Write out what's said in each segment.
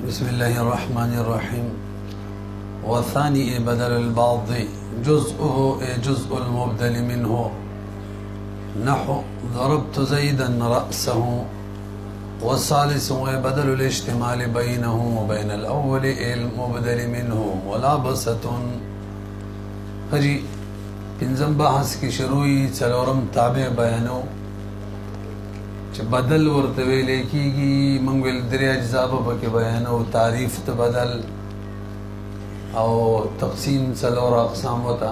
بسم الله الرحمن الرحيم. والثاني بدل البعض جزءه جزء المبدل منه نحو ضربت زيدا رأسه. والثالث بدل الاشتمال بينه وبين الأول المبدل منه ملابسة. خجي پنځم بحث کی شروعی څلورم تابع بیانو چې بدل ورته ویل کیږي. موږ ویل درې اجزا په کې بیانو، تعریف ته بدل او تقسیم څلور اقسام وته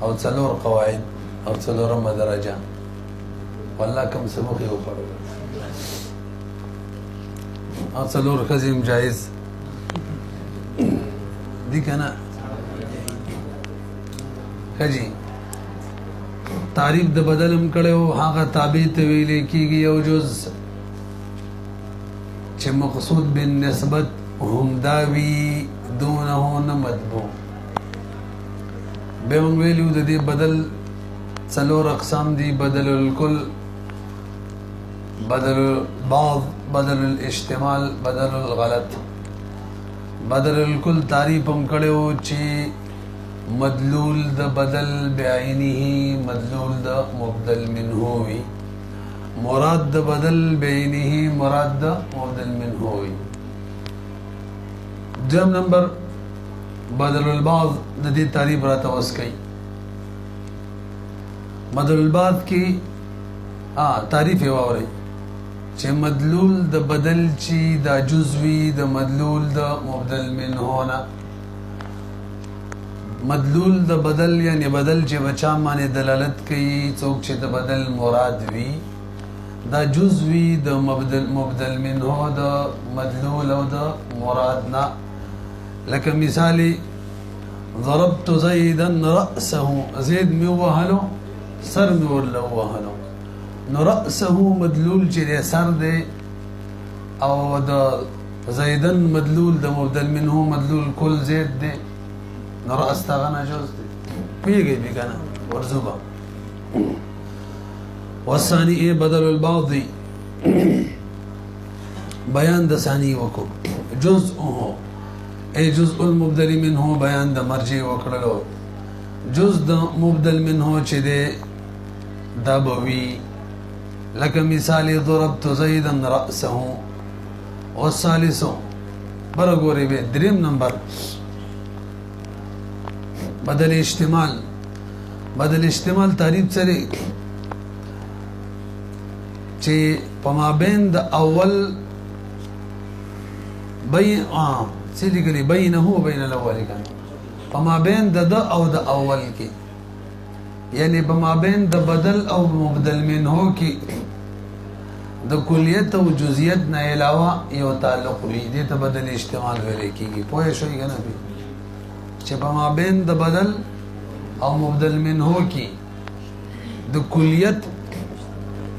او څلور قواعد او څلورم درجه. والله کوم سبق یې وخوړل او څلور خزم جایز دي کنه. خجی تعریف د بدلم کړو، هغه تابع ته ویل کیږي او جز چې مقصود بالنسبت هم داوی دونه نه مطبوع. به موږ ویلو د دې بدل څلور اقسام دي: بدل الکل، بدل البعض، بدل الاشتمال، بدل الغلط. بدل الکل تعریف هم کړو چې مدلول د بدل بعینه مدلول د مبدل منه وي. مراد د بدل بعینه مراد د مبدل منه وي. دویم نمبر بدل البعض د دې تعریف راته وس کوي. بدل البعض کی تعریف یې واورئ چې مدلول د بدل چې دا جزوی د مدلول د مبدل منه نه. مدلول د بدل یعنی بدل چې بچا باندې دلالت کوي، څوک چې د بدل مراد وي، دا جزوی د مبدل منه د مدلول او د مراد نه. لکه مثالی ضربت زیدا رأسه، زید می وهلو سر می ورله وهلو. نو رأسه مدلول چې سر دی او د زیدن مدلول د مبدل منه مدلول کل زید دی. نو رأس تا غنا جوز دی پیگئی بی کنا ورزوبا. والثانی بدل البعض بیان د ثانی وکو. جزءه ای جزء المبدل منه بیان د مرجع وکړلو. جزء د مبدل منه چې دی دا بوي. لکه مثالی ضربت زیدا رأسه. والثالث برګوري به دریم نمبر بدل اشتمال. بدل اشتمال تعریف سره چې په مابین د اول بین سړي کلی بینه او بین الاول کان په مابین د او د اول کې، یعنی په مابین د بدل او مبدل منه کې د کلیت او جزئیت نه علاوه یو تعلق وي. دې ته بدل اشتمال ویل کیږي. پوه شئ کنه چې په مابین د بدل او مبدل منه کې د کلیت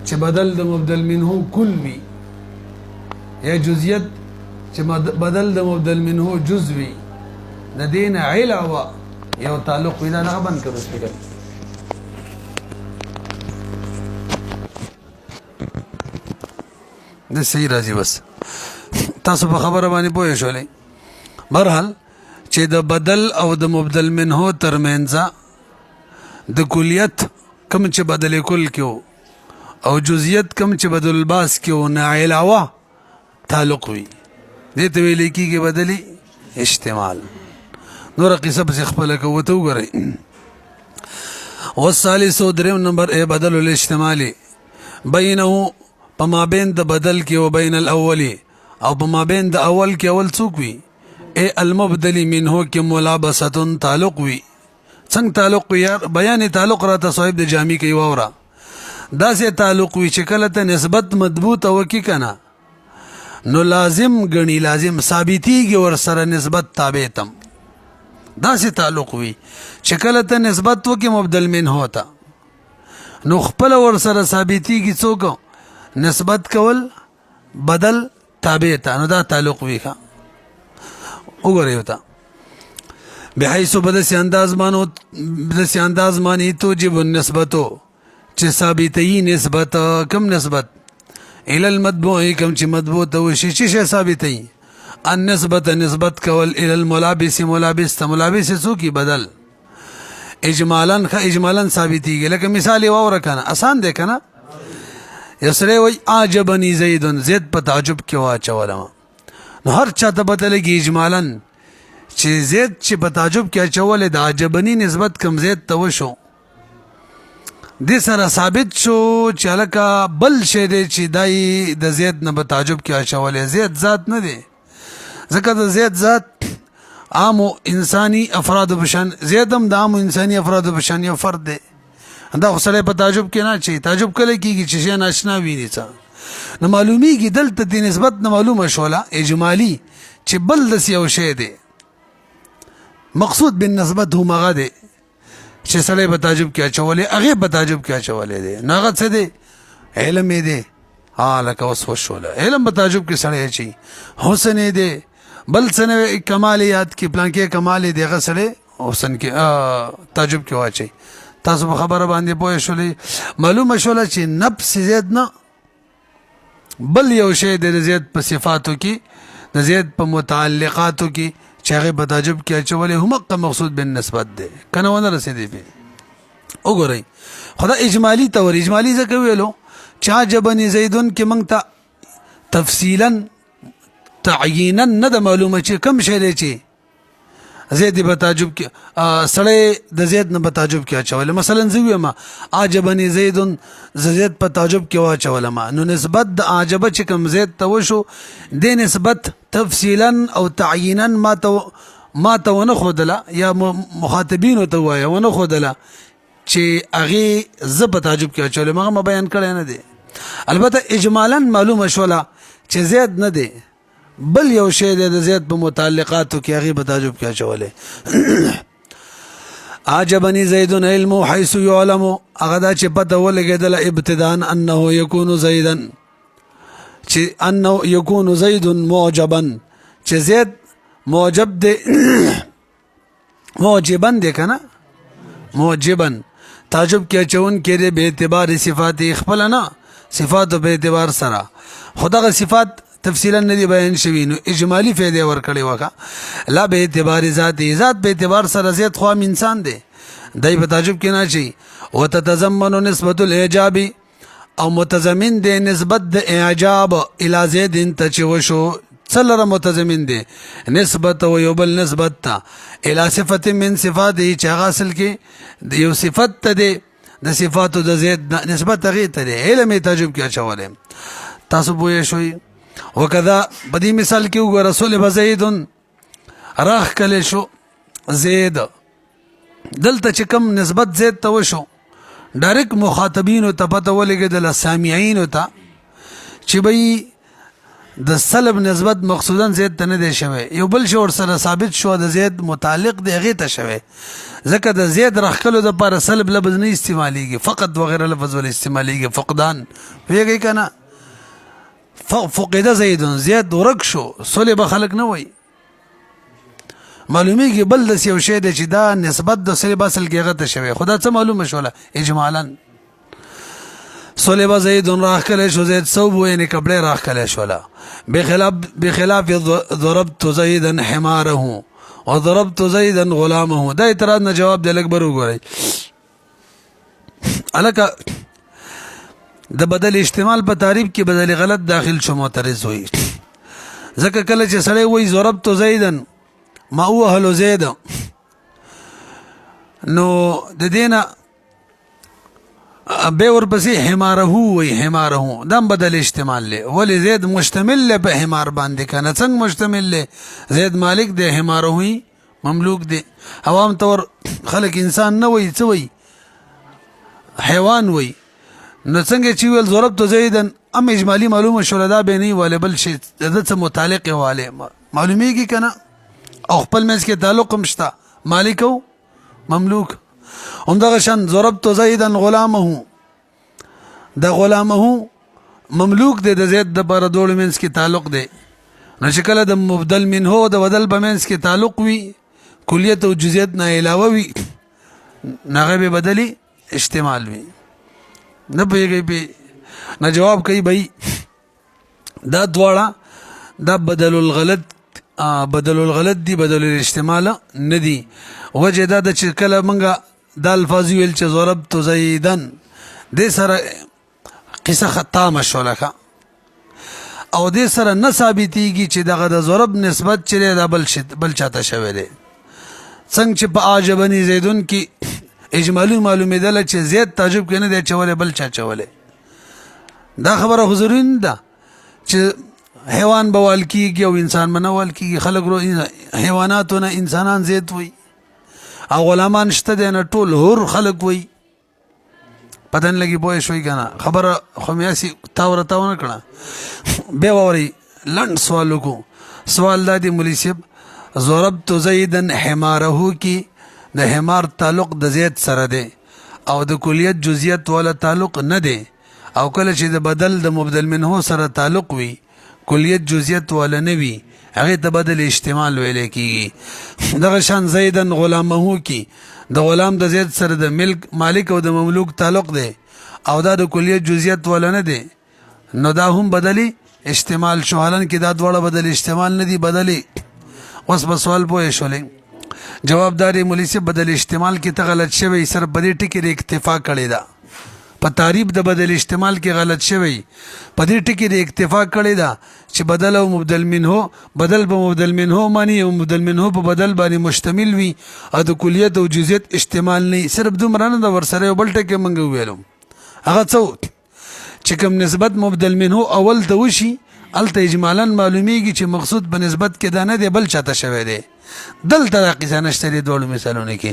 چې بدل د مبدل منه کل وي، یا جزئیت چې بدل د مبدل منه جزء وي، د دین علاوه یو تعلق وي. دا نه بند کړو سپیکر. د صحیح راځي بس تاسو په خبره باندې پوه شئ. برحال چې د بدل او د مبدل منه ترمنځ د کلیت کم چې بدل کل کېو او جزئیت کم چې بدل الباس کېو نه علاوه تعلق وي، دې ته ویل کېږي بدلی اشتمال. نور قصه پس خپل کوته وګورئ. والثالث دریم نمبر بدل الاشتمال بینه په مابین د بدل کې او بین الاول او په مابین د اول کې اول څوک وي المبدل منه کې ملابسه تعلق وي. څنګه تعلق وي؟ بیان تعلق راته صاحب د جامع کې وورا. دا سه تعلق وي چې کله ته نسبت مضبوط او کې کنه نو لازم غني لازم ثابتيږي ور سره نسبت تابع تم. دا سه تعلق وي چې کله ته نسبت وکي مبدل منه ہوتا نو خپل ور سره ثابتيږي څوک نسبت کول بدل تابع ته. نو دا تعلق وي ښا وګورئ وتا بحيث بدس انداز مانی توجب النسبتو چې ثابتي نسبت کم نسبت الى المطبوع کم چې مطبوع ته وشي چې ثابتي النسبت نسبت کول الى الملابس ملابس ته ملابس څو کی بدل اجمالا اجمالا ثابتیږي لکه مثال واوره کنه آسان دی کنه یسره وی عجبنی زیدن زید په تعجب کې واچولم نو هر چاته پته لګي اجمالا چې زید چې په تعجب کې اچول د عجبنی نسبت کم زید ته وشو د سره ثابت شو چې لکه بل شی دی چې دای د زید نه په تعجب کې اچول زید ذات نه دی ځکه د زید ذات عام انسانی افراد بشان زیدم د عام انسانی افراد بشان یو فرد دی دا خو سره په تعجب کې نه چي تعجب کله کېږي چې شی ناشنا ویني څه نو معلومیږي دلته د نسبت نه معلومه شوله اجمالی چې بل د یو شی دی مقصود بالنسبت هم هغه دی چې سره په تعجب کې اچولې هغه په تعجب کې اچولې دی نه هغه څه دی علم یې دی لکه اوس وشوله علم په تعجب کې سره اچي حسن یې دی بل څه کمالیات کې پلان کې کمال دی هغه سره حسن کې تعجب کې واچي تاسو په خبره باندې پوه شولې معلومه شوله چې نفس زید نه بل یو شی د زید په صفاتو کې د زید په متعلقاتو کې چې هغه په تعجب کې اچولې هم مقصود بالنسبت دی کنه ونه رسیدي به وګورئ خدا اجمالی تور اجمالی ځکه ویلو چا جبنی زیدون کې موږ ته تفصیلا تعیینا نه د معلومه چې کم شی دی چې زید په تعجب کې سړی د زید نه په تعجب کې اچول مثلا زوی ما عجبنی زیدون زید په تعجب کې واچول ما نو نسبت د عجبه چې کم زید ته وشو د نسبت تفصیلا او تعیینا ما ته ونه خودله یا مخاطبین ته وایي ونه خودله چې هغه ز په تعجب کې اچول ما بیان کړی نه دی البته اجمالا معلومه شوله چې زید نه دی بل یو شی د زید په متعلقاتو کې هغه په تعجب کې اچولې عجبني زید علم حيث يعلم هغه دا چې پته ولګېدل ابتداء انه يكون زيدا چې انه يكون زيد معجبا چې زید معجب دی معجبا دی کنه معجبا تعجب کې اچون کې به اعتبار صفات خپل نه صفات په اعتبار سره خدغه صفات تفصیلا ندی بیان شوی نو اجمالی فائدې ورکړي وکا لا به اعتبار ذات به اعتبار سره زیات خو انسان دی دای په تعجب کې نه شي وتتضمن نسبت الاعجاب او متضمن دی نسبت د اعجاب الى زید ته وشو څلره متضمن دی نسبت او یو بل نسبت ته الى صفت من صفات چې اصل کې یو صفت ته دی د صفاتو د زید نسبت هغه ته دی علم تعجب کې اچولې تاسو پوه شئ وکذا بدی مثال کې وګ رسول بزید راخ کله شو زید دلته چې کم نسبت زید ته وشو ډایرک مخاطبین او تپته ولګیدل سامعين او ته چې بای د سلب نسبت مقصودا زید ته نه دی شوی یو بل شی ور سره ثابت شو د زید متعلق دی هغه ته شوی ځکه د زید راخلو د پر سلب لفظ نه استعماليږي فقط وغیرہ لفظ ول استعماليږي فقدان ویږي کنه فقد زید زید ورک شو صلب خلق نه وای معلومیږي بل د یو شی د چې دا نسبت د صلب اصل کې غته شوی خدا څه معلومه شوله اجمالا صلب زید راخله شو زید صوب وینه کپڑے راخله شولا بخلاف ضربت زیدا حماره وضربت زیدا غلامه دا اعتراض نه جواب دی لکبر وګورئ الکه د بدل استعمال په تعریف کې بدل غلط داخل شو معترض وي ځکه کله چې سړی وایي ضربت زیدا ما هو اهل زید نو د دینه به ورپسې حماره وي حماره دم بدل استعمال له ولې زید مشتمل له په حمار باندې کنه څنګه مشتمل له زید مالک دی حماره وي مملوک دی عوام طور خلق انسان نه وي څه وي حیوان وي نو څنګه چې ول ضربت زیدن ام اجمالی معلومه شول دا به نه ولې بل شي د څه متعلق والے معلومیږي کنه او خپل مس کې تعلق مشتا مالک او مملوک همدغه شان ضربت زیدا غلامه د غلامه مملوک دی د زید د پر دوړ منس کې تعلق دی نو شکل د مبدل منه د بدل بمنس کې تعلق وي کلیت او جزئیت نه علاوه وي نغه به بدلی استعمال وي نه پیږي په نه جواب کوي بھائی دا دواړه دا بدل الغلط بدل الغلط دی بدل الاحتمال ندی وجه دا د چې کله منګه د الفاظ ویل چې ضربت زیدن دې سره قصه ختمه شوله او دې سره نه ثابتېږي چې دغه د ضرب نسبت چې دا بل چاته شوی دی څنګه چې په عجبني زیدون کې اجمالی معلومېدله چې زید تعجب کې نه دی چولی بل چا چولی دا خبره خو ضروري نه ده چې حیوان به وال کېږي او انسان به نه وال کېږي خلک حیواناتو نه انسانان زید وي او غلامان شته دی نه ټول هور خلک وي پته نه لګي پوه شوي که نه خبره خو مې هسې تاو راتاو نه کړه بیا واورئ لنډ سوال وکړو سوال دا دی مولوي صاحب ضربت زیدن حماره کې د حمار تعلق د زید سره دی او د کلیت جزئیت والا تعلق نه دی او کله چې د بدل د مبدل منه سره تعلق وي کلیت جزئیت والا نه وي هغې ته بدل احتمال ویلی کېږي دغه شان زیدن غلامه کې د غلام د زید سره د مالک او د مملوک تعلق دی او دا د کلیت جزئیت والا نه دی نو دا هم بدلی احتمال شو حالانکې دا دواړه بدل احتمال نه دي بدلی اوس به سوال پوه شولې جواب داري مولوي صاحب بدل احتمال کې ته غلط شوی صرف په دې ټکي د اکتفا کړې ده په تعریف د بدل احتمال کې غلط شوی په دې ټکي د اکتفا کړې ده چې بدل او مبدل منه بدل په مبدل منه معنی او مبدل منه په بدل باندې مشتمل وي او د کلیت او جزئیت احتمال نه صرف دومره نه د ورسره یو بل ټکی منګ ویلو هغه څه چې کوم نسبت مبدل منه اول ته وشي الته اجمالا معلومیږي چې مقصود په نسبت کې دا نه دی بل چاته شوی دی دلته دا قصه نشته دی دوړو مثالونه کې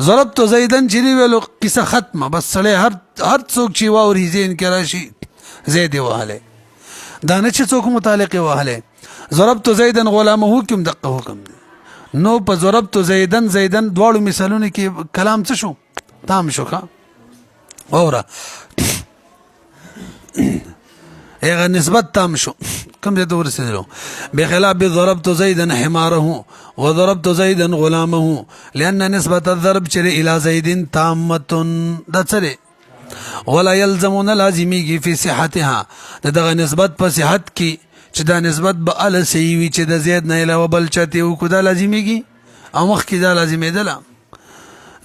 ضربت زیدن چې ویلو قصه ختمه بس سړی هر څوک چې واوري ذهن کې راشي زید وهله دا نه چې څوک متعلق وهله ضربت زیدن غلامه کوم دقه حکم دی نو په ضربت زیدن دوړو مثالونه کې کلام څه شو تام شو ښه اوره هغه نسبت تام شو کوم ځای ته ورسېدلو بخلاف ضربت زیدا حماره وضربت زیدا غلامه لأن نسبة الضرب چره الى زید تامه دا څه ولا يلزمون لازمیږي فی صحتها دغه نسبت په صحت کې چې دا نسبت به ال صحیح وي چې د زید نه علاوه بل چاته او کو دا لازمیږي او مخ کې دا لازمېدله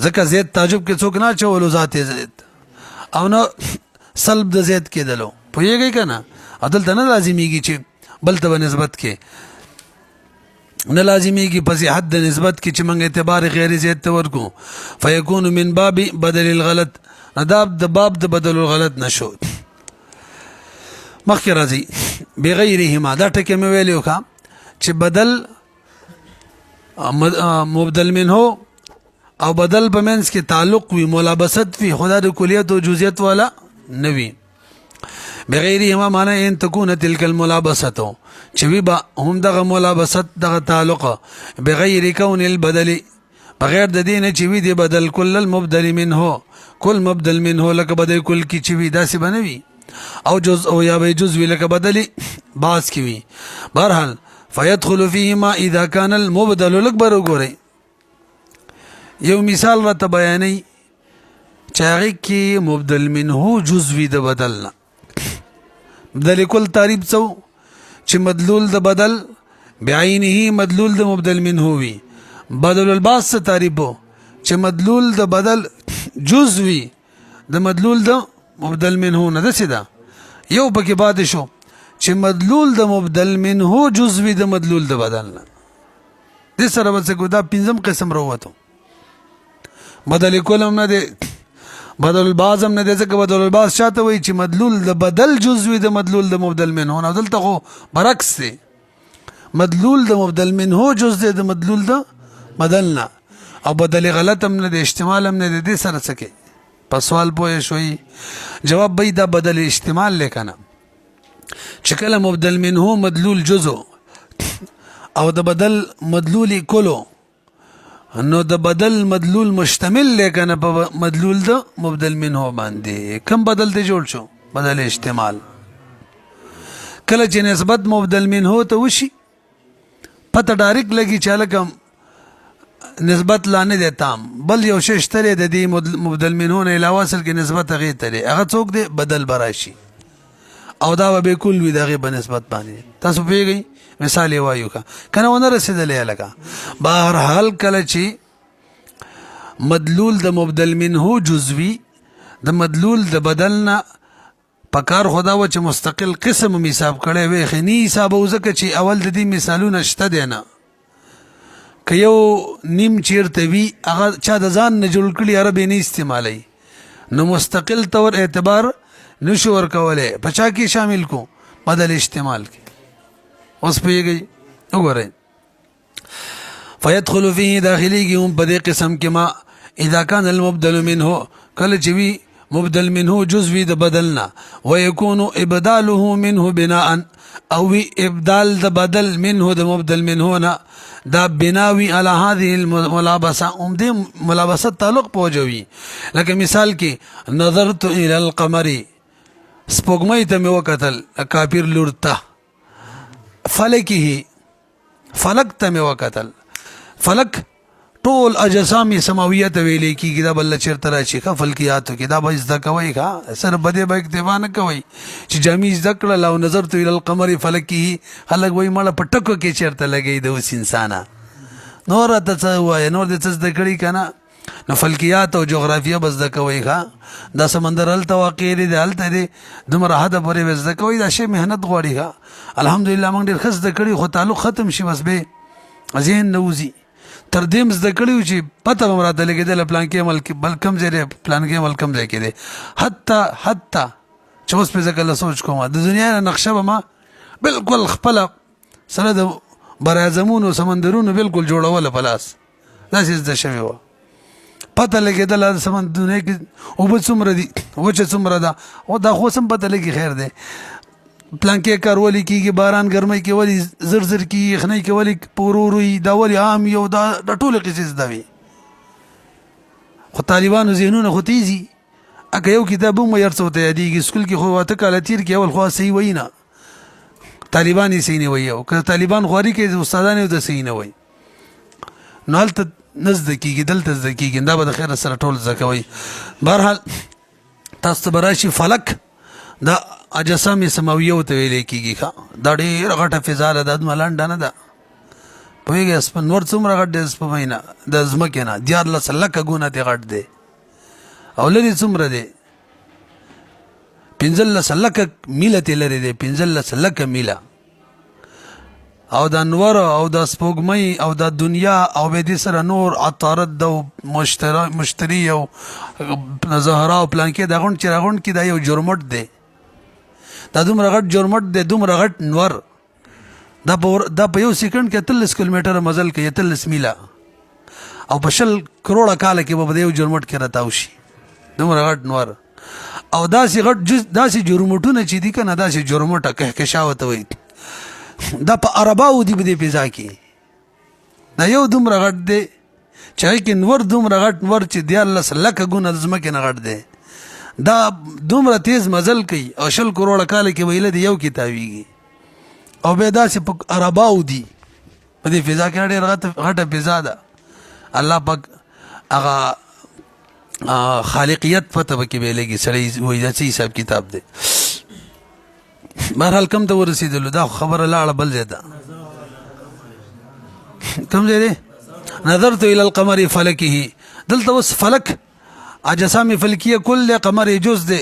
ځکه زید تعجب کې څوک نه چولو ذات زید او نو سلب د زید کېدلو پوهېږئ که نه عدلته نه لازمیږي چې بل ته به نسبت کې نه لازمیږي په صحت د نسبت کې چې موږ اعتبار غیر زید ته ورکو فیکون من باب بدل الغلط دا د باب د بدل الغلط نشو مخکې راځي بغیرهما دا ټکي مې ویلي وکړه چې بدل مبدل منه او بدل په منځ کې تعلق وي ملابست وي خدا د کلیت او جزئیت والا نه وي بغیرهما معنی ان تكون تلك الملابسه چې وي به هم دغه ملابست دغه تعلق بغیر کون البدل بغیر د دې نه چې وي د بدل کل المبدل منه کل مبدل منه لکه بدل کل کی چې وي داسې به نه وي او جز او یا به جز وي لکه بدل باز کی وي بهرحال فيدخل فيهما اذا كان المبدل الاكبر وګورئ یو مثال را ته بیانوي چې هغې کې مبدل منه جز وي د بدل نه بدل کل تعریف څه چې مدلول د بدل بعینه مدلول د مبدل منه وي بدل الباس څه تعریف چې مدلول د بدل جز وي د مدلول د مبدل منه نه داسې ده یو پکې پاتې شو چې مدلول د مبدل منه جز وي د مدلول د بدل نه دې سره به څه کو دا پنځم قسم راووتو بدل کل هم نه دی بدل الباز هم نه دی ځکه بدل الباز چاته وایي چې مدلول د بدل جز وي د مدلول د مبدل منه نه دلته خو برعکس دی مدلول د مبدل منه جز دی د مدلول د بدل نه او بدل غلط هم نه دی احتمال هم نه دی دې سره څه کوي په سوال پوه شوي جواب به دا بدل احتمال لیکنه چې کله مبدل منه مدلول جزو او د بدل مدلول کلو نو د بدل مدلول مشتمل لیکنه په مدلول د مبدل منه باندې کم بدل ته جوړ شو بدل احتمال کله چې نسبت مبدل منه ته وشي پته ډایرکټ لګي چې لکه نسبت لانه دی تام بل یو شی شته د دې مبدل منه نه علاوه اصل کې نسبت هغې ته دی هغه څوک دی بدل براشي او دا به کل وي د هغې په نسبت باندې تاسو پوهېږئ مثال وایو کا کنه ونه رسیدلې لکه بهر حال کله چې مدلول د مبدل منه جزوی د مدلول د بدلنا پکار خدا و چې مستقل قسم حساب کړي وي خني حساب وزکه چې اول د دې مثالونه شته دی نه که یو نیم چیرته وي هغه چا د ځان نه جوړ کړي عربي نه استعمالي نو مستقل طور اعتبار نشو ورکولای پچا کې شامل کو بدل استعمال کې اوس پیږي وګورئ فيدخل فيه داخلي هم په دې قسم کې ما اذا كان المبدل منه کله چې وي مبدل منه جزوي د بدلنا ويكون ابداله منه بناء او ابدال د بدل منه د مبدل منه نه دا بناوي على هذه الملابسه دې ملابسه تعلق پوجوي لکه مثال کې نظرت الى القمر سپوږمۍ ته مې وکتل کافر لورته فلکه فلک ته مې وکتل فلک ټول اجسام سماویه ته ویلې کیږي دا بل چیرته راشي فلکیاتو کې دا به زده کوي ښه سر بده به اکتفا نه کوي چې جامع زده کړه لو نظرت الى القمر فلکه خلک وایي مړه په ټکو کې چیرته لګي د اوس انسانه نور ته څه وایي نور د څه زده کړي کنه نو فلکیات او جغرافیه بس زده کوي ښه دا سمندر هلته واقع دی هلته دی دومره حد پورې زده کوي دا شی مهنت غواړي ښه الحمدلله موږ ډېر ښه زده کړي خو تعلق ختم شي بس به ذهن نه وځي تر دې مزده کړیو چې پته به مراته لګېدله پلان کې عمل کې بل کم ځای دی پلان کې عمل کم ځای کې دی حتی چې اوس پې زه کله سوچ کوم د دنیا نقشه به ما بلکل خپله سره د براعظمونو سمندرونو بلکل جوړوله په لاس داسې زده شوې وه پته لګېدله د دنیا کې اوبه څومره دي وچه څومره ده او دا خو هم پته لګي خیر دی پلان کې کار ولي کېږي باران ګرمۍ کې ولي زر زر کېږي یخنۍ کې ولي پورور وي دا ولي عام یو دا ټولې قصې زده وي خو طالبانو ذهنونه خو تیزي اکه یو کتاب هم یار څه ورته یادېږي سکول کې خو اته کاله تېر کې اول خو صحیح وایي نه طالبان یې صحیح نه وایي او که طالبان خواري کوي استادان یې ورته صحیح نه وایي نو هلته نه زده کېږي دلته زده کېږي دا به د خیره سره ټول زده کوئ بهرحال تاسو ته به راشي فلک دا اجسام سماویه ته ویلې کېږي ښه دا ډېره غټه فضا ده دا دومره لنډه نه ده پوهېږې نور څومره غټ دی سپوږمۍ نه د ځمکې نه 14 لکه ګونه ترې غټ دی او لرې څومره دی 15 لکه میله ترې لرې دی 15 لکه میله او د انور او د سپوږمۍ او د دنیا او به دې سره نور عطارد د مشتري او زهرا او پلانکې د غونډ چې راغونډ کې دا یو جرمټ دی دا دومره غټ جرمټ دی دومره غټ نور دا په یو سیکنډ کې 30 کیلومتره مزل کوي 30 میله او په 100 کروڑه کاله کې به د یو جرمټ کې راتاو شي دومره غټ نور او داسې غټ داسې جرمټونه چې دي که نه داسې جرمټه کهکشا ته وایي دا په عرباو دي په دې فضا کې دا یو دومره غټ دی چې هغې کې نور دومره غټ نور چې 14 لکه ګونه د ځمکې نه غټ دی دا دومره تیز مزل کوي او 100 کروڑه کاله کې ویله دی یو کې تاویږي او بیا داسې په عرباو دي په دې فضا کې ډېره غټه فضا ده الله پاک هغه خالقیت پته پکې ویلېږي سړی وایي دا څه حساب کتاب دی بهرحال کم ته ورسېدلو دا خبره لاړه بل ځای ته کم ځای دی نظرت الى القمر فلکه دلته اوس فلک اجسام فلکیه کل قمر جز دی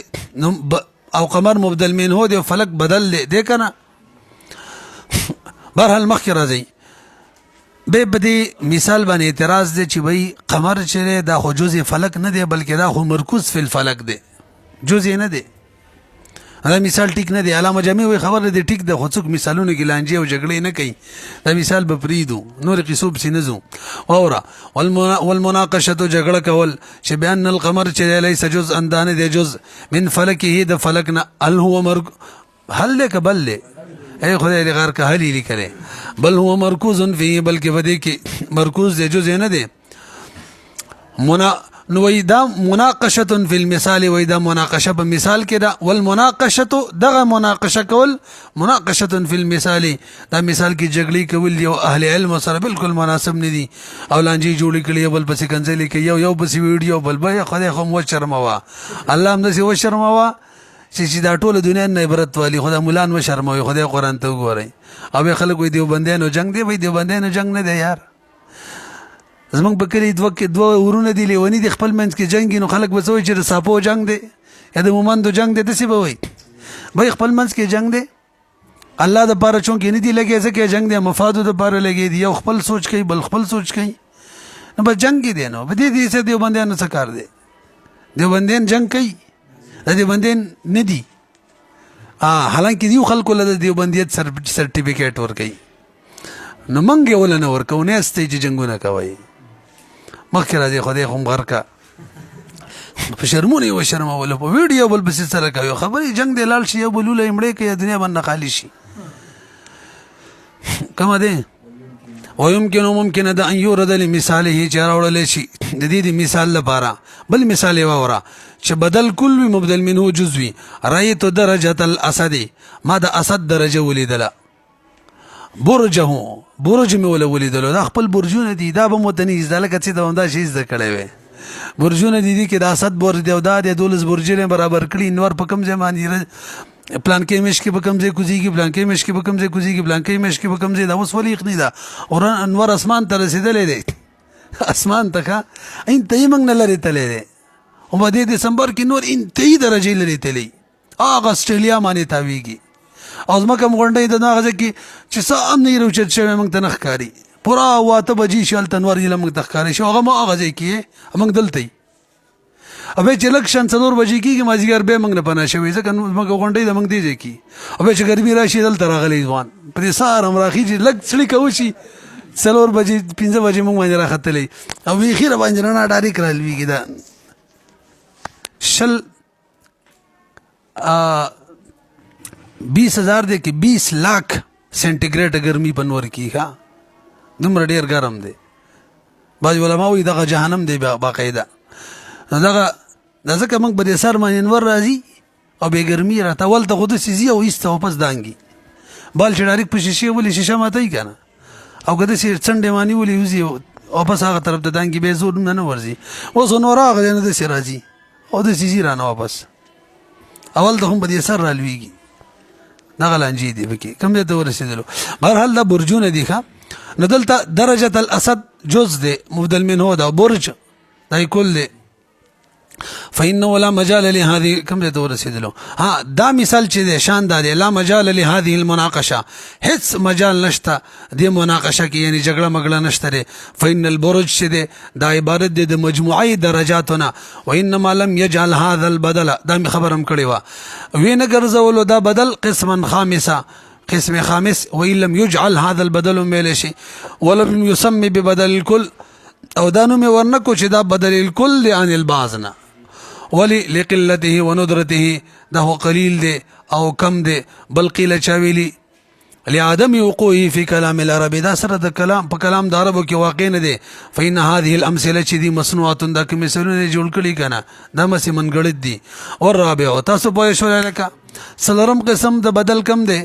او قمر مبدل منه دی فلک بدل دی کنه بهرحال مخکې راځي به بدی مثال باندې اعتراض دی چې وای قمر چې دا خو جزء فلک نه دی بلکې دا خو مرکوز فی الفلک دی جزء نه دی دا مثال ټیک نه دی علامه جامی وای خبر دی ټیک د خو څوک مثالونه کې لانجې او جګړې نه کوي دا مثال به پریدو نور قصوب سینزو اورا والمناقشه جګړه کول چې بیان القمر چې لیس جزء اندانه دی جزء من فلکه د فلکنا هل هو هل لك بل اے خدای دې غار که هلی لیکره بل هو مرکوز فيه بلکې بده کې مرکوز دی جزء نه دی نو دا مناقشه فی المثال و دا مناقشه په مثال کې دا والمناقشه دغه مناقشه کول مناقشه فی المثال دا مثال کې جګړې کول یو اهل علم سره بالکل مناسب نه دي او لانجی جوړی کړي بل پسې کنځلې کې یو پسې ویډیو بل به خدای خو مو شرموا الله هم دې و شرموا چې دا ټول دنیا نه عبرت والی خدای مولان و شرموي خدای قرآن ته وګورئ او خلک وي دیوبندیانو جنگ دی وای دیوبندیانو جنگ نه دی یار زمونږ په کلي دوه ورونه دي لیوني دي خپل منځ کې جنګ نو خلک به څه وایي چې د ساپو جنگ دی یا د مومندو جنگ دی داسې به وایي بھائی خپل منځ کې جنگ دی الله د پاره چونکې نه دی لګي ځکه جنگ دی مفادو د پاره لګي دی یو خپل سوچ کوي بل خپل سوچ کوي نو به جنگ دی نو به دې څه دیوبندیانو څه کار دی دیوبندیان جنگ کوي د دیوبندیان نه دي حالانکه دیو خلکو له دیوبندیت سرټیفیکیټ ورکوي نو منګ یې ولا نه ورکو نه استې چې جنګونه کوي مخکې راځي خدای خو غرقه په شرمونه یو شرمول په ویډیو بل بس سره کوي خبرې جنگ دی لال شي یو بلوله امړې کې دنیا باندې خالی شي کومه ده ممکن ده ان یورد لمثاله چې راوړل شي د دې مثال لپاره بل مثال یې وره چې بدل کل مبدل منه جزوي رایت درجه الاسد ما د اسد درجه ولیدله برج مې ولیدلو دا خپل برجونه دي دا به متنیز دا لکه چې دا شي زده کړی وي برجونه دي کې د اسد برج دی او دا د 12 برجونه برابر کړي نور په کم ځای باندې پلان کې مش کې په کم ځای کوزيږي پلان کې مش کې په کم ځای کوزيږي پلان کې مش کې په کم ځای دا اوس ولې خني دا اور انور اسمان ته رسیدلې دي اسمان ته انتهي موږ نه لري تلې دي او په دسمبر کې نور انتهي درجه لري تلې هغه استرالیا باندې تاویږي او زما کوم غونډې د ناغه کې چې سام نه روچت شوی موږ ته نخکاری پورا واته بجې شل تنور یې موږ ته ښکاری شو هغه ما هغه ځای کې موږ دلته ابه چې لکشن څلور بجې کېږي مازیګر به موږ نه پناه شوی ځکه موږ غونډې د موږ دی ځای کې ابه چې ګرمي راشي دلته راغلی ځوان پرې سار هم راخي چې لږ سړی کوي شي څلور بجې 15 بجې موږ باندې راختلې او وی خیره باندې نه ډاری کړل ویږي دا شل 20,000 دی کې 20 लाख سنټیګریډ ګرمي پنور کی ها دومره ډیر ګرم دی باج علماء وي دغه جهنم دی باقاعده دغه ځکه موږ به د سر باندې انور راځي او به ګرمي راته ولته خود سيزي او ایسته واپس دانګي بال چې ډایرک په شیشه ولې شیشه ماته یې کنه او کده چې څنډه مانی ولې وزي واپس هغه طرف ته دانګي به زور نه ورځي اوس نور هغه نه د سراجي او د سيزي رانه واپس اول ته هم به سر رالويږي دغه لانجی دی بکی کوم ته ورسېدلو بهرحال دا برجونه دي ښه نو دلته درجه الاسد جز دی مبدل منه دا برج دا کل دی فإنه ولا مجال لهذه كم ته ورسېدلو ها دا مثال چې دی شاندار دی لا مجال لهذه المناقشه هیڅ مجال نشته د مناقشه کې یعنی جګړه مګړه نشته فإن البرج چې دی دا عبارت دی د مجموعي درجاتونه وانما لم يجعل هذا البدل دا خبرم کړی و وینه ګرځولو دا بدل قسما خامسه قسم خامس وإن لم يجعل هذا البدل ميلشي ولم يسمي ببدل الكل او دانو می ورنکو چې دا بدل الكل عن البعضنا ولی لقلته وندرته دا هو قلیل دی او کم دی بل قیل چاویلی لعدم وقوعه في كلام العرب دا سره د کلام په کلام د عربو کې واقع نه دی فإن هذه الامثله چې دي مصنوعات دا کوم مثالونه جوړ کړي کنه دا مې منګړد دي او رابع تاسو په شو لکه سلرم قسم د بدل کم دی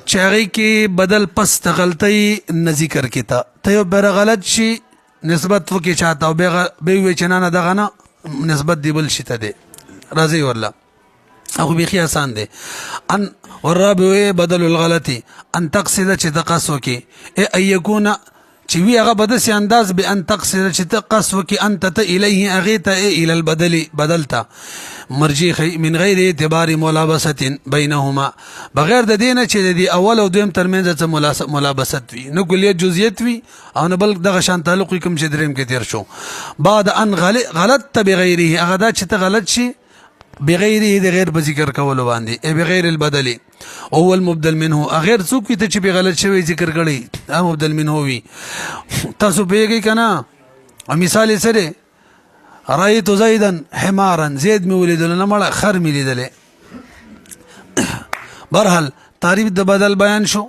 چاغي کې بدل پس د غلطي نه ذکر کیتا ته یو بر غلط شي نسبت وکي چاته او به وی چنانه دغه نه نسبت دی بل شته دی راځي والله او به آسان دی ان والرابع بدل الغلطي ان تقصد چې تقصو کې اي يكون چې وی هغه بدسي انداز به ان تقصد چې تقصو کې انت ته الیه اغیته الى البدل بدلتا مرجی من غیر اعتبار ملابسه بینهما بغیر د دینه چې د اول او دویم ترمنځ څه ملابست وي نو کلیت جزئیت وي او نه بل دغه شان تعلق کوم چې دریم کې تیر شو بعد ان غلط بغیره هغه دا چې ته غلط شي بغیره د غیر په ذکر کولو باندې ای بغیر البدل او المبدل منه غیر څوک ته چې به غلط شوی ذکر کړي ا مبدل منه وي تاسو پیږئ کنه مثال سره رأيت زيدا حمارا زید می ولیدل نه مړه خر می لیدل برحال تعریف د بدل بیان شو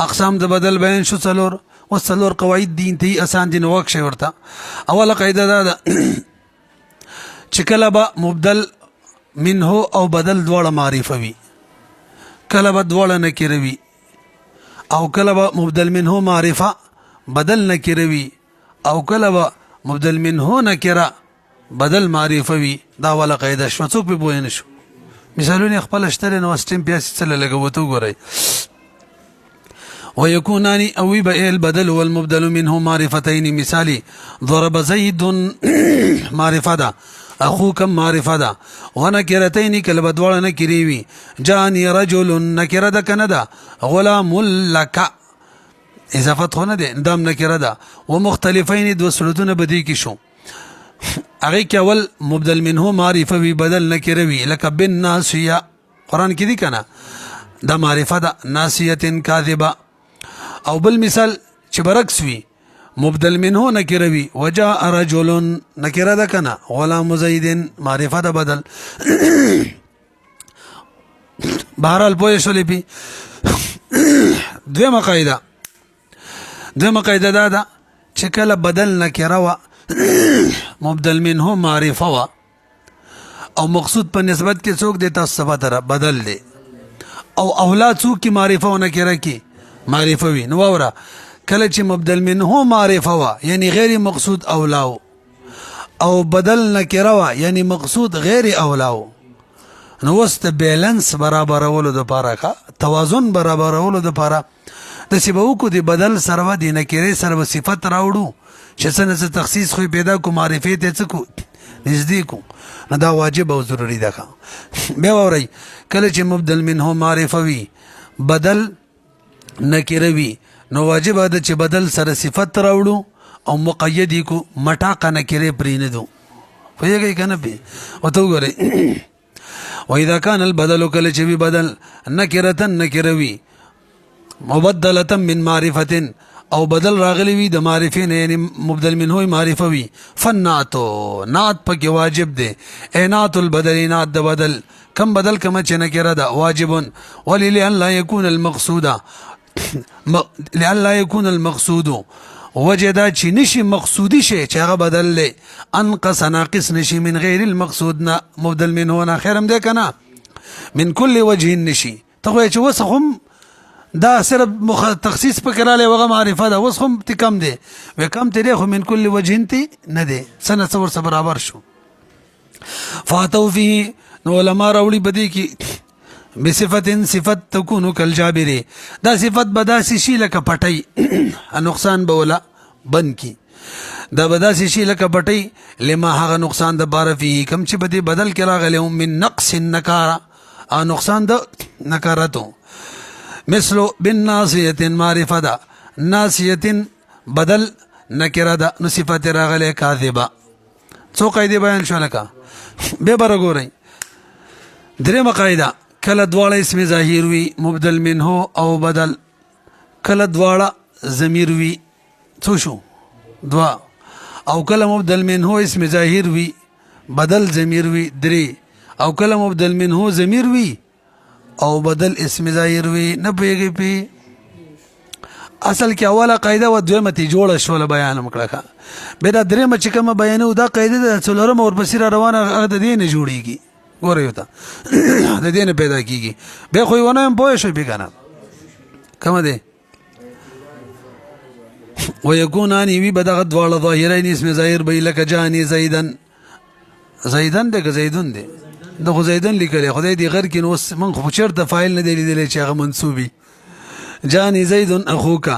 اقسام د بدل بیان شو څلور وسلور قواعد دي انتهي آسان دي نو وښه ورته اوله قاعده دا چې کله به مبدل منه او بدل دواړه معرفه وي کله به دواړه نکره وي او کله به مبدل منه معرفه بدل نکره وي او کله به مبدل منه نکره بدل معرفه وي دا ولا قاعده شو څوک به بوین شو مثالونه خپل شته نو سټیم پیاس سره لګوتو غوري ويكونان أو يبقى البدل والمبدل منه معرفتين مثالي ضرب زيد معرفة دا أخوك معرفة دا ونكرتين كالبدوال نكريوي جاني رجل نكرة دا كندا غلام لك إذا فتحنا دي دام نكرة دا ومختلفين دو سلطون بديكي شو أغيك أول مبدل منه معرفة بدل نكروي لك بالناسية قرآن كذي كنا دا معرفة دا ناسية كاذبة او بل مثال چې برعکس وي مبدل منه نکره وي وجاء رجل نکره ده کنه غلام زید معرفه ده بدل بهرحال پوه شولې پی دویمه قاعده دا ده چې کله بدل نکره وه مبدل منه معرفه وه او مقصود په نسبت کې څوک دی تاسو صفت را بدل دی او اولاد څوک کی معرفه و نکره کی معرفه وي نو وره کله چې مبدل منه معرفه وا یعنی غیر مقصود اولاو او بدل نکره وا یعنی مقصود غیر اولاو نو وست بیلنس برابرولو د پاره کا توازن برابرولو د پاره د سبو کو دی بدل سره دی نکره سره صفت راوړو چې څنګه تخصیص خو پیدا کو معرفه ته څه کو نزدې کو نو دا واجب او ضروری ده بیا وری کله چې مبدل منه معرفه وي بدل نکره وی نو واجب ده چې بدل سره صفت راوړو او مقید کو مټاقه نکره پرې نه دو پوهیږئ کنه په وته وګورئ واذا كان البدل کله چې وی بدل نکره نکره وی مبدله من معرفه او بدل راغلی وی د معرفه نه یعنی مبدل منه معرفه وی فناتو نات پکې واجب ده اینات البدل نات د بدل کم بدل کما چې نکره ده واجب وللان لا يكون المقصود لئلا يكون المقصود وجدا چې نشي مقصودی شي چې هغه بدل له انقص ناقص نشي من غیر المقصود نه مبدل منه نه خیرم ده کنه من كل وجه نشي ته چې وسخم دا صرف تخصیص پکراله وغه معرفه ده وسخم تکم ده وکم ته خو من كل وجه انت نه ده سنه صبر برابر شو فاتو فيه نو علماء راوړي بدی کی بصفت صفت تكون كالجابر دا صفت بداسي شي لك پټي نقصان بولا بن کی دا بداسي شي لك پټي لما هغه نقصان د بار فيه کم چې بدی بدل کړه غلهم من نقص النکاره نقصان د نکارتو مثل بالناسيه معرفه دا ناسيه بدل نکره دا نو صفت راغله کاذبه څو قاعده بیان شو لکه به برګورئ درې مقاعده کله دواړه اسم ظاهر وي مبدل منه او بدل کله دواړه ضمیر وي څو شو دوا او کله مبدل منه اسم ظاهر وي بدل ضمیر وي درې او کله مبدل منه ضمیر وي او بدل اسم ظاهر وي نه پیږي پی اصل کې اوله قاعده و دویمه تی جوړه شول بیان مکړه به دا درېمه چې کوم بیانو دا قاعده د څلورم اور بصیره روانه هغه د دې نه جوړیږي ګورئ وتا د دې نه پیدا کیږي به خو ونه هم پوه شي بګنه کوم ده ويكونان وي بدغ دواړه ظاهرین اسم ظاهر به لك جاني زیدن دغه زیدون دی دغه زیدن لیکل خدای دی غیر کې نو من خو چرته فایل نه دی لیدل چې هغه منسوبي جاني زید اخوك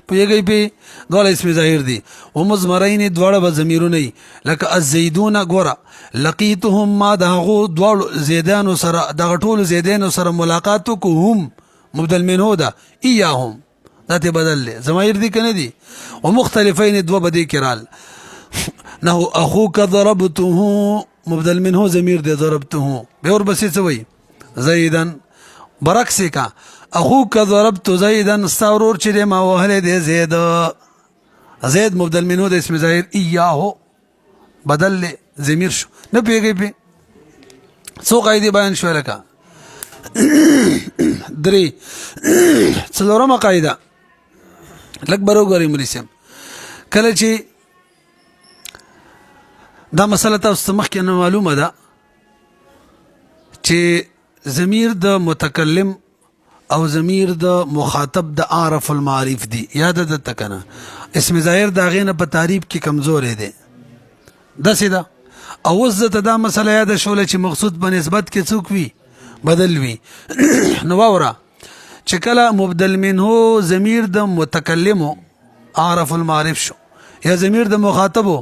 پیږي په دواړه اسم ظاهر دي ومزمرین دواړه به ضمیرونه لکه الزیدون ګوره لقیتهم ما دغه دواړه زیدانو سره دغه ټول زیدانو سره ملاقات کو هم مبدل منه ده ایاهم ذاته بدل له ضمیر دي کنه دي ومختلفین دو بدی کرال نه اخوك ضربته مبدل منه ضمیر دي ضربته به اور بس څه وای زیدن برعکس کا اخوك ضربت زيدا استورور چې ما وهله دي زید مبدل منه د اسم ظاهر اياه بدل ضمیر شو نه پیږي په سو قاعده بیان شو لکه درې څلورمه قاعده لک بروګری مریسم کله چې دا مسله تاسو مخکې معلومه ده چې ضمیر د متکلم او ضمیر د مخاطب د عارف المعارف دی یاد ده تکنه اسم ظاهر دا غینه په تعریف کې کمزور دی د سیدا او اوس ته دا مسله یاد شوله چې مقصود په نسبت کې څوک وي بدل وي نو واوره چې کله مبدل منه ضمیر د متکلمو عارف المعرف شو یا ضمیر د مخاطبو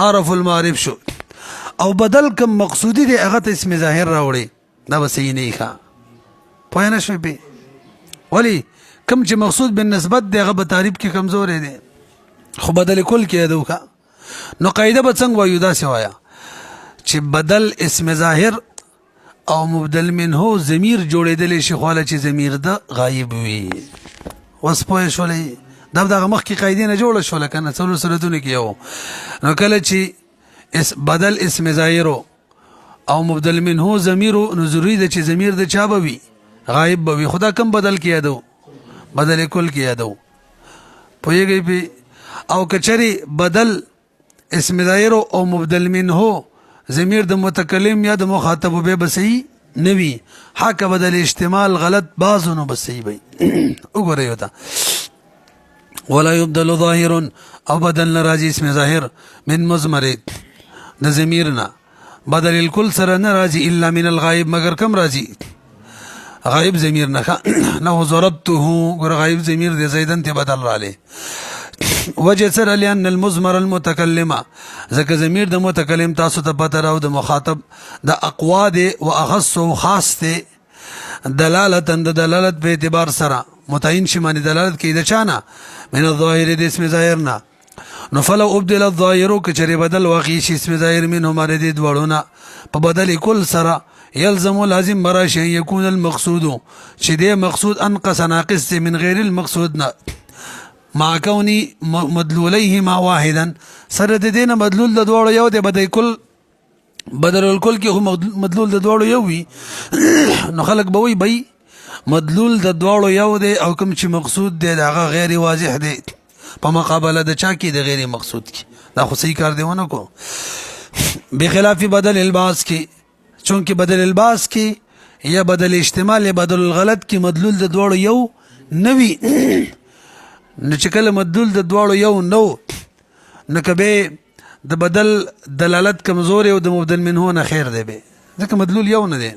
عارف المعرف شو او بدل کم مقصودی دی هغه ته اسم ظاهر راوړي دا به صحیح نه ښه پوه نه شوې پې ولی کم چې مقصود بالنسبت دی هغه په تعریف کې کمزوری دی خو بدل کل کې یادو ښه نو قاعده به څنګه وایو داسې وایه چې بدل اسم ظاهر او مبدل منه ضمیر جوړېدلی شي خو چې ضمیر د غایب وي اوس پوه شولې دا دغه مخکې قاعدې نه جوړه شوله که نه څلور صورتونه کې یو نو کله چې بدل اسم ظاهر او مبدل منه ضمیرو نو ضروري ده چې ضمیر د چا به وي غایب به وي خدا کم بدل کې یادو بدل کل کې یادو پوهېږئ پې او که چرې بدل اسم ظاهر او مبدل منه ضمیر د متکلم یا د مخاطب به به صحیح نه وي حق بدل احتمال غلط بعضو نو به صحیح وي وګورئ یو ته ولا يبدل ظاهر او بدل نه راځي اسم ظاهر من مضمر د ضمیرنا بدل الکل سره نه راځي الا من الغایب مگر کم راځي غایب ضمیر نه نو ضربته ګور غایب ضمیر د زیدن ته بدل رااله وجه سره لأن المضمر المتکلمه ځکه ضمیر د متکلم تاسو ته پته راو د مخاطب د اقوا دی و اخص و خاص دی دلالتا د دلالت په اعتبار سره متعین شي باندې دلالت کوي د چانه من الظاهر د اسم ظاهرنا نو فلو ابدل الظاهر کچری بدل واقعي شي اسم ظاهر منه مردد وړونه په بدل کل سره يلزم لازم مراشي يكون المقصود چې د مقصود انقص ناقص من غیر المقصود مع كوني مدلوليهما واحدا سره د دینه مدلول د دوړو یو د بدل کل بدل الکل کې هم مدلول د دوړو یو وي نو خلق به وي بي مدلول د دوړو یو دی او کوم چې مقصود دی هغه غیر واضح دی په مقابله د چا کې د غیر مقصود کې دا خو صحیح کار دی ونه کو بخلاف بدل الباس کې چونکه بدل الباس کې یا بدل احتمال یا بدل الغلط کې مدلول د دوړو یو نوي نو چې کله مدلول د دوړو یو نو نو کبه د بدل دلالت کمزور او د مبدل منه نه خیر دی به ځکه مدلول یو نه دی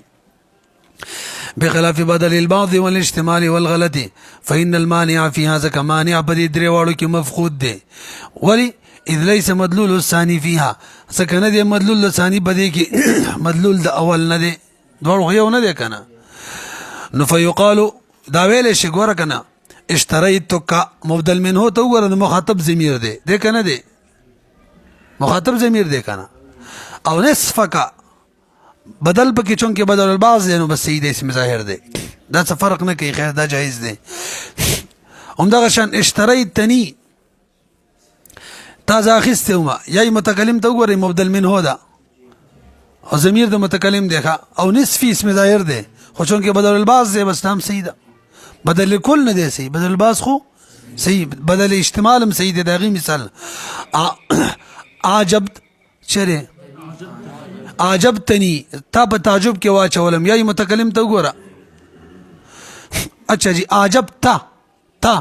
بخلاف بدل البعض والاحتمال والغلط فإن المانع في هذا كمانع بدي دريوالو کې مفقود دی ولی اذ ليس مدلول الثاني فيها سکنه دی مدلول الثاني بدی کې مدلول د اول نه دی دوړو یو نه دی کنه نو فيقال دا ویل شي ګوره کنه اشتريتك مبدل منه تو ګوره مخاطب ضمیر دی کنه دی مخاطب ضمیر دی کنه او نصفک بدل پکې چونکه بدل البعض نو بس صحیح دی اسم ظاهر دی دا څه فرق نه کوي خیر دا جایز دی همدغه شان اشتریتنی تازه اخیسته ما یا متکلم ته وګورئ مبدل منه دا او ضمیر د متکلم دی او نصفی اسم ظاهر دی خو چونکه بدل البعض دی بس هم صحیح ده بدل کل نه دی صحیح بدل البعض خو صحیح بدل احتمال هم صحیح دی دغه مثال عجب چره عجبتنی تا په تعجب کې واچولم یا متکلم ته وګوره اچھا جی عجب تا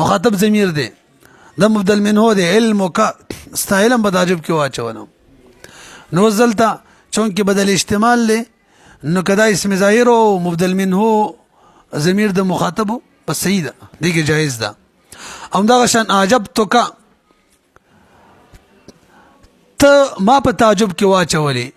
مخاطب ضمیر دی د مبدل منه دی علمک استعلم په تعجب کې واچولم نو زلتا چونکه بدل احتمال له نو کدا اسم ظاهر او مبدل منه ضمیر د مخاطب بس صحیح ده دیګه جایز ده همدغه شان عجبتک ته ما په تعجب کې واچولې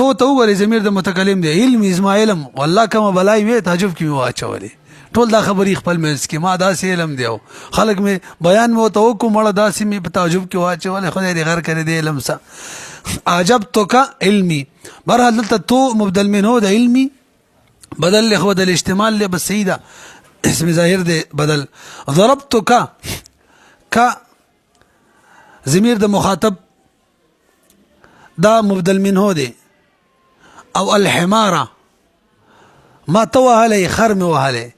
تو وګورې ضمیر د متکلم دی علم اسماعیلم والله کما بلای وی تعجب کې واچولې ټول دا خبرې خپل منځ کې ما داسې علم دیو خلق می بیان مو تو کو مړه داسې می په تعجب کې واچولې خدای دې غر کړی دی علم سا عجبتک علمي برحال دلته تو مبدل منه د علمي بدل له بدل احتمال له بس صحیح ده اسم ظاهر دی بدل ضربتک کا ضمیر د مخاطب دا مبدل منه دی او الحماره ما توهله خرم وهله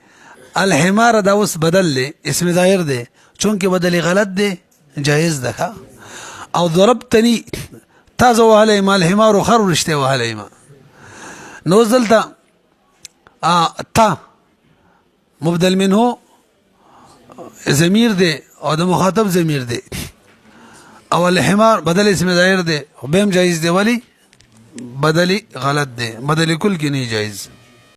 الحماره دا اوس بدل له اسم ظاهر دی چونکه بدل غلط دی جایز ده او ضربتني تازه وهله ما الحمار خر رشته وهله ما نوزلتا تا مبدل منه ضمیر دی او د مخاطب ضمیر دی او الحمار بدل اسم ظاهر دے بهم جائز دے ولی بدلی غلط دے بدلی کل کی نہیں جائز